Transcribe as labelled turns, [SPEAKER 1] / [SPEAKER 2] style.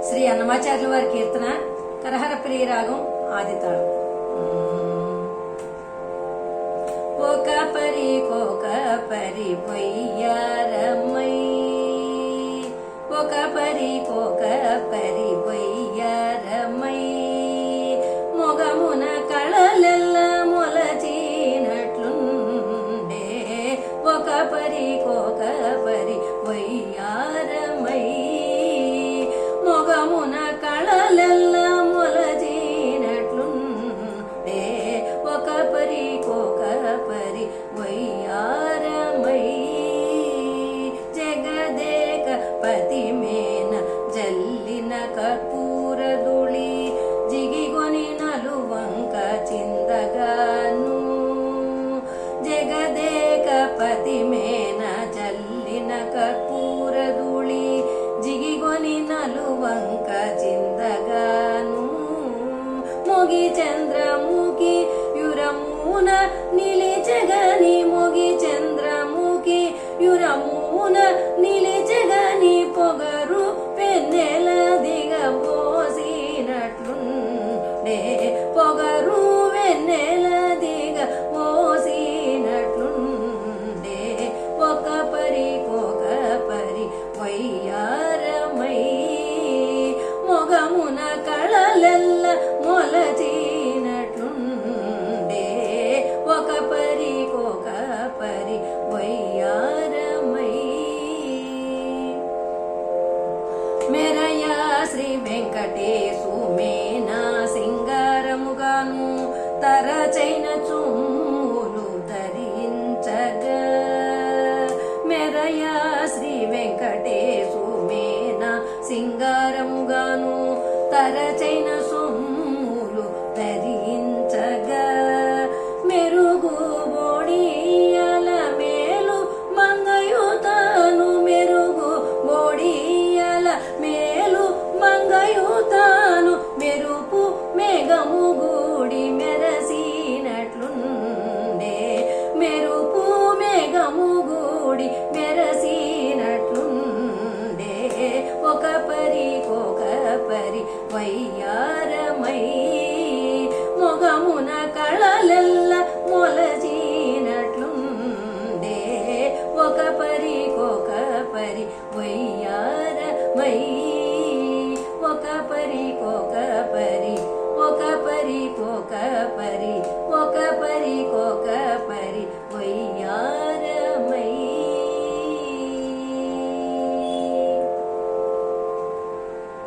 [SPEAKER 1] శ్రీ అన్నమాచార్యుల వారి కీర్తన కరహర ప్రియ రాగం ఆదితాళం. ఒక పరి పొయ్యారమ్మై, ఒక పరి పొయ్యారమ్మై, మొగమున కళలెల్ల మొలచినట్లుండే. ఒక పరి పొయ్యారమ్మై, మొగమున కళలెల్ల మొలచినట్లుండే. ఒక పరి వయ్యారమై, జగదేక పతిమేన జల్లిన కర్పూరదుళి, జిగిగొని నలువంక చిందగాను. జగదేక పతిమేన జల్లిన కర్పూరదుళి, జిగిగొని నలువంక చిందగాను. మొగి చంద్రముఖి యురమున నిలిచగని, మొగి చంద్రముఖి యురమున నిలిచగని, పొగరు పెన్నెల దిగబోసినట్లుండే. పొగరు వెన్నెల దిగబోసినట్లుండే. ఒక పరి వయ్యారమై, మొగమున కళలెల్ల మొలచినట్లుండే. ఒక పరి వయ్యారమై, మెరయా శ్రీ వెంకటేశు మేనా సింగారముగాను, తరచైన చుమ్ములు ధరించగా. మెరయా శ్రీ వెంకటేశు మేనా సింగారముగాను, తరచైన సొమ్ములు ధరించగా. మెరుగు బోడియల మేలు మంగయుతాను, మెరుగు బోడియల మేలు మంగయుతాను, మెరుపు మేఘము గూడి మెరసినట్లుండే. మెరుపు మేఘము గూడి మెరసినట్లుండే. ఒక పరి వయ్యారమై, మొగమున కళలెల్ల మొలచి